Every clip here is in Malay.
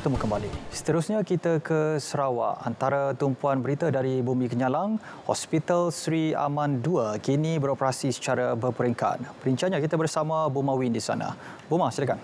bertemu kembali. Seterusnya kita ke Sarawak. Antara tumpuan berita dari Bumi Kenyalang, Hospital Sri Aman II kini beroperasi secara berperingkat. Perinciannya kita bersama Buma Win di sana. Buma, silakan.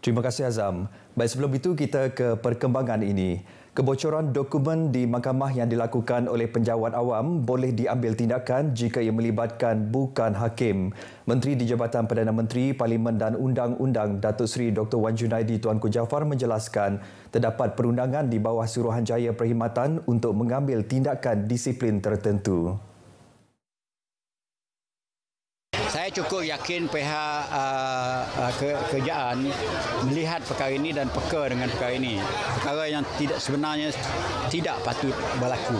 Terima kasih Azam. Baik, sebelum itu kita ke perkembangan ini. Kebocoran dokumen di mahkamah yang dilakukan oleh penjawat awam boleh diambil tindakan jika ia melibatkan bukan hakim. Menteri di Jabatan Perdana Menteri, Parlimen dan Undang-Undang Datuk Seri Dr. Wan Junaidi Tuanku Jaafar menjelaskan terdapat perundangan di bawah Suruhanjaya Perkhidmatan untuk mengambil tindakan disiplin tertentu. Saya cukup yakin pihak kerajaan melihat perkara ini dan peka dengan perkara ini. Perkara yang sebenarnya tidak patut berlaku,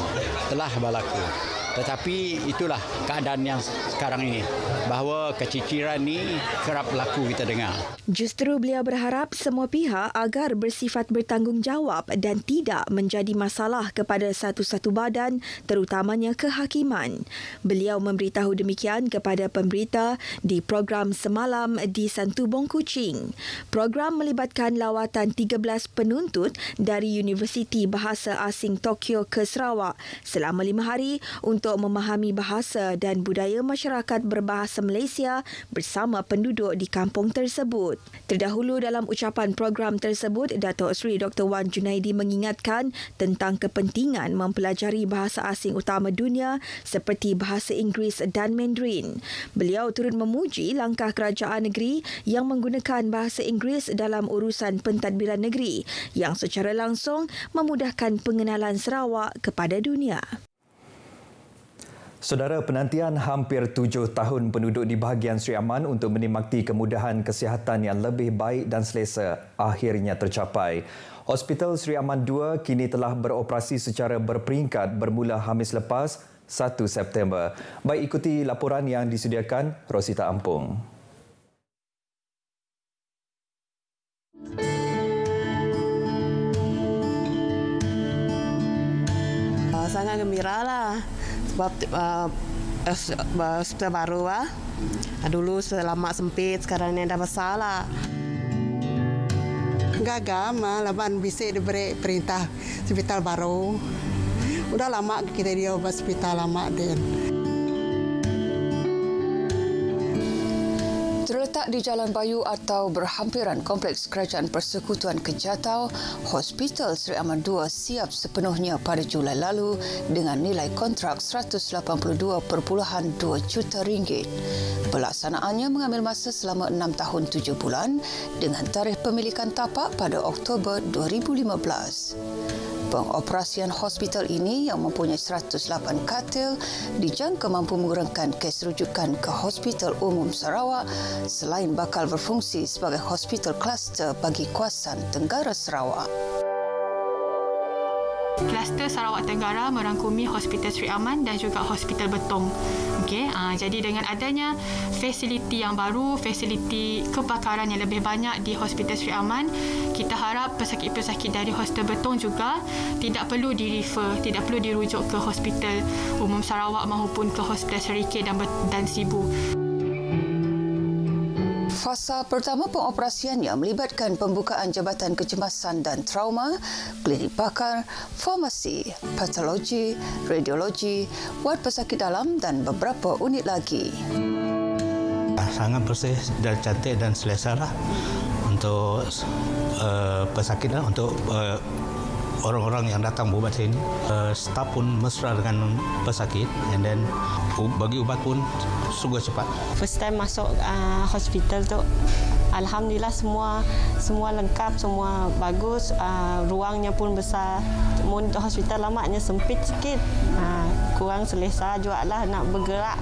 telah berlaku. Tetapi itulah keadaan yang sekarang ini, bahawa keciciran ini kerap berlaku kita dengar. Justru beliau berharap semua pihak agar bersifat bertanggungjawab dan tidak menjadi masalah kepada satu-satu badan, terutamanya kehakiman. Beliau memberitahu demikian kepada pemberita di program Semalam di Santubong Kuching. Program melibatkan lawatan 13 penuntut dari Universiti Bahasa Asing Tokyo ke Sarawak selama 5 hari untuk memahami bahasa dan budaya masyarakat berbahasa Malaysia bersama penduduk di kampung tersebut. Terdahulu dalam ucapan program tersebut, Datuk Seri Dr. Wan Junaidi mengingatkan tentang kepentingan mempelajari bahasa asing utama dunia seperti bahasa Inggeris dan Mandarin. Beliau turut memuji langkah kerajaan negeri yang menggunakan bahasa Inggeris dalam urusan pentadbiran negeri yang secara langsung memudahkan pengenalan Sarawak kepada dunia. Saudara, penantian hampir 7 tahun penduduk di bahagian Sri Aman untuk menikmati kemudahan kesihatan yang lebih baik dan selesa akhirnya tercapai. Hospital Sri Aman II kini telah beroperasi secara berperingkat bermula Khamis lepas 1 September. Baik, ikuti laporan yang disediakan Rosita Ampung. Sangat gembira lah sebab hospital baru lah. Dulu selama sempit, sekarang ni dah besar lah. Gagal laban bisa diberi perintah hospital baru. Udah lama kita di hospital lama dia. Terletak di Jalan Bayu atau berhampiran Kompleks Kerajaan Persekutuan Kejatau, Hospital Sri Aman II siap sepenuhnya pada Julai lalu dengan nilai kontrak RM182.2 juta. Pelaksanaannya mengambil masa selama 6 tahun 7 bulan dengan tarikh pemilikan tapak pada Oktober 2015. Pengoperasian hospital ini yang mempunyai 108 katil dijangka mampu mengurangkan kes rujukan ke Hospital Umum Sarawak selain bakal berfungsi sebagai hospital kluster bagi kawasan Tenggara Sarawak. Kluster Sarawak Tenggara merangkumi Hospital Sri Aman dan juga Hospital Betong. Jadi dengan adanya fasiliti yang baru, fasiliti kebakaran yang lebih banyak di Hospital Sri Aman, kita harap pesakit-pesakit dari Hospital Betong juga tidak perlu direfer, tidak perlu dirujuk ke Hospital Umum Sarawak maupun ke Hospital Serikit dan Sibu. Fasa pertama pengoperasiannya melibatkan pembukaan Jabatan Kecemasan dan Trauma, klinik bakar, farmasi, patologi, radiologi, wad pesakit dalam dan beberapa unit lagi. Sangat bersih dan cantik dan selesa lah untuk pesakit dan untuk orang-orang yang datang berubat sini. Staf pun mesra dengan pesakit and then bagi ubat pun sungguh cepat. First time masuk hospital tu, alhamdulillah semua lengkap, semua bagus. Ruangnya pun besar. Untuk hospital lamaknya sempit sikit. Kurang selesa jugalah nak bergerak.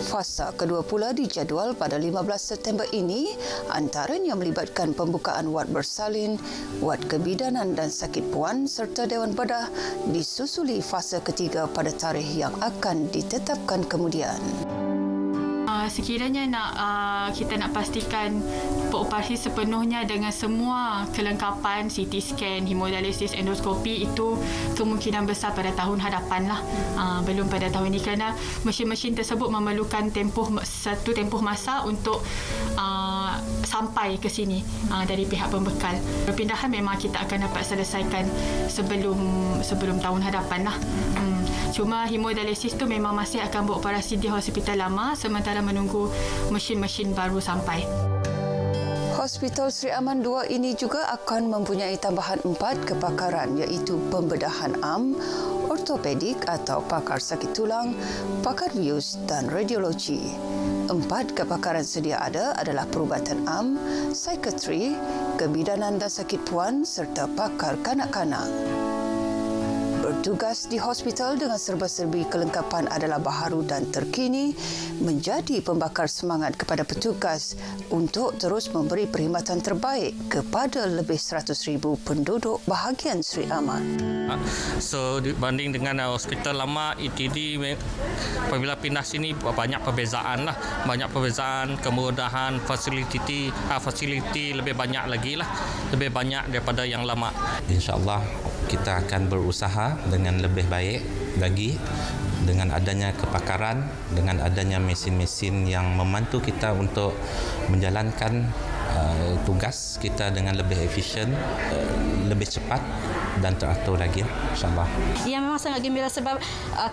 Fasa kedua pula dijadual pada 15 September ini, antaranya melibatkan pembukaan wad bersalin, wad kebidanan dan sakit puan serta Dewan Bedah, disusuli fasa ketiga pada tarikh yang akan ditetapkan kemudian. Sekiranya kita nak pastikan beroperasi sepenuhnya dengan semua kelengkapan CT scan, hemodialisis, endoskopi, itu kemungkinan besar pada tahun hadapan lah. Belum pada tahun ini kerana mesin-mesin tersebut memerlukan satu tempoh masa untuk sampai ke sini dari pihak pembekal. Perpindahan memang kita akan dapat selesaikan sebelum tahun hadapan lah. Cuma hemodialisis tu memang masih akan beroperasi di hospital lama sementara menunggu mesin-mesin baru sampai. Hospital Sri Aman 2 ini juga akan mempunyai tambahan 4 kepakaran iaitu pembedahan am, ortopedik atau pakar sakit tulang, pakar bius dan radiologi. 4 kepakaran sedia ada adalah perubatan am, psikiatri, kebidanan dan sakit puan serta pakar kanak-kanak. Bertugas di hospital dengan serba-serbi kelengkapan adalah baharu dan terkini menjadi pembakar semangat kepada petugas untuk terus memberi perkhidmatan terbaik kepada lebih 100,000 penduduk bahagian Sri Aman. So dibanding dengan hospital lama ETD, apabila pindah sini banyak perbezaan lah, banyak perbezaan, kemudahan, fasiliti lebih banyak lagi lah, lebih banyak daripada yang lama. InsyaAllah kita akan berusaha dengan lebih baik lagi dengan adanya kepakaran, dengan adanya mesin-mesin yang membantu kita untuk menjalankan tugas kita dengan lebih efisien, lebih cepat dan teratur lagi, insyaAllah. Ya, memang sangat gembira sebab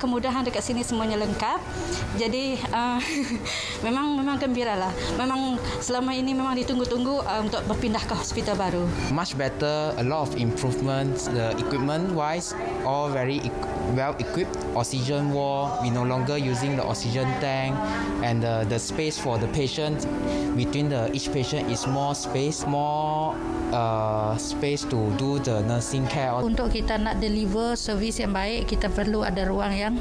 kemudahan dekat sini semuanya lengkap. Jadi memang gembira lah. Memang selama ini memang ditunggu-tunggu untuk berpindah ke hospital baru. Much better, a lot of improvements. The equipment wise, all very well equipped. Oxygen wall, we no longer using the oxygen tank, and the space for the patient between each patient is more space to do the nursing care. Untuk kita nak deliver servis yang baik, kita perlu ada ruang yang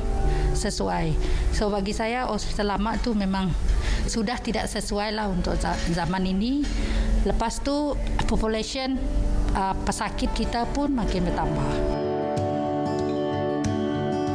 sesuai. So bagi saya hospital lama tu memang sudah tidak sesuai lah untuk zaman ini. Lepas tu population pesakit kita pun makin bertambah.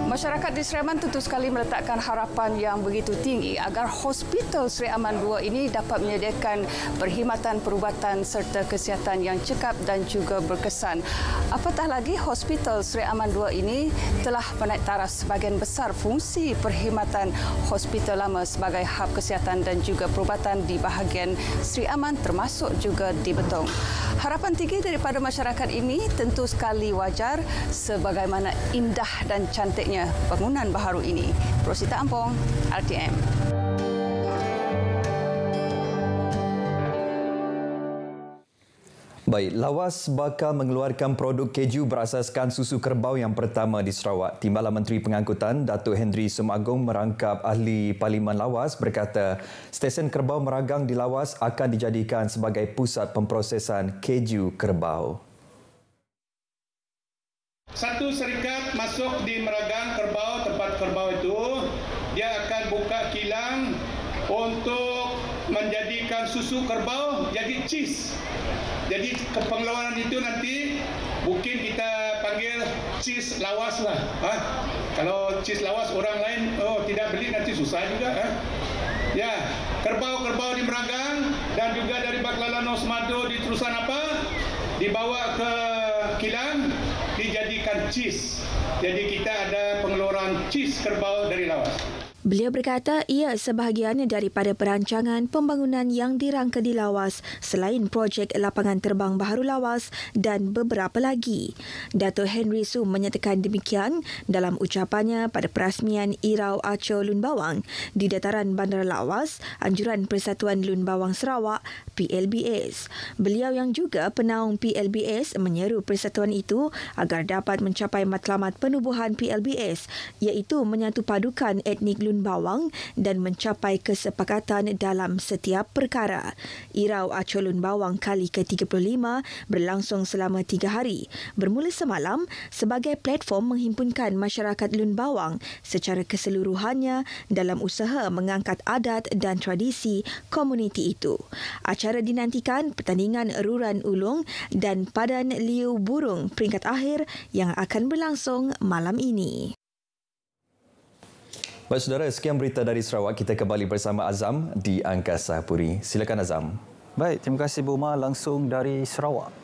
Masyarakat di Sri Aman tentu sekali meletakkan harapan yang begitu tinggi agar Hospital Sri Aman 2 ini dapat menyediakan perkhidmatan perubatan serta kesihatan yang cekap dan juga berkesan. Apatah lagi Hospital Sri Aman 2 ini telah menaik taras sebahagian besar fungsi perkhidmatan hospital lama sebagai hub kesihatan dan juga perubatan di bahagian Sri Aman termasuk juga di Betong. Harapan tinggi daripada masyarakat ini tentu sekali wajar sebagaimana indah dan cantiknya bangunan baharu ini. Rosita Ampong, RTM. Baik, Lawas bakal mengeluarkan produk keju berasaskan susu kerbau yang pertama di Sarawak. Timbalan Menteri Pengangkutan, Datuk Henry Sumagong merangkap ahli Parlimen Lawas berkata stesen kerbau Meragang di Lawas akan dijadikan sebagai pusat pemprosesan keju kerbau. Satu syarikat masuk di Meragang Kerbau, tempat kerbau itu, dia akan buka kilang untuk menjadikan susu kerbau jadi cheese. Jadi pengeluaran itu nanti mungkin kita panggil cheese Lawas lah. Kalau cheese Lawas orang lain tidak beli nanti susah juga. Ya, kerbau-kerbau di Meragang dan juga dari Baklalan Osmado di Terusan dibawa ke kilang dijadikan cheese. Jadi kita ada pengeluaran cheese kerbau dari Lawas. Beliau berkata ia sebahagian daripada perancangan pembangunan yang dirangka di Lawas selain projek lapangan terbang baharu Lawas dan beberapa lagi. Datuk Henry Su menyatakan demikian dalam ucapannya pada perasmian Irau Aco Lun Bawang di dataran Bandar Lawas, Anjuran Persatuan Lun Bawang Sarawak, PLBS. Beliau yang juga penaung PLBS menyeru persatuan itu agar dapat mencapai matlamat penubuhan PLBS iaitu menyatupadukan etnik Lun Bawang dan mencapai kesepakatan dalam setiap perkara. Irau Aco Lun Bawang kali ke-35 berlangsung selama 3 hari, bermula semalam sebagai platform menghimpunkan masyarakat Lun Bawang secara keseluruhannya dalam usaha mengangkat adat dan tradisi komuniti itu. Acara dinantikan pertandingan Ruran Ulung dan Padan Liu Burung peringkat akhir yang akan berlangsung malam ini. Baik saudara, sekian berita dari Sarawak. Kita kembali bersama Azam di Angkasa Puri. Silakan Azam. Baik, terima kasih Bu Umar langsung dari Sarawak.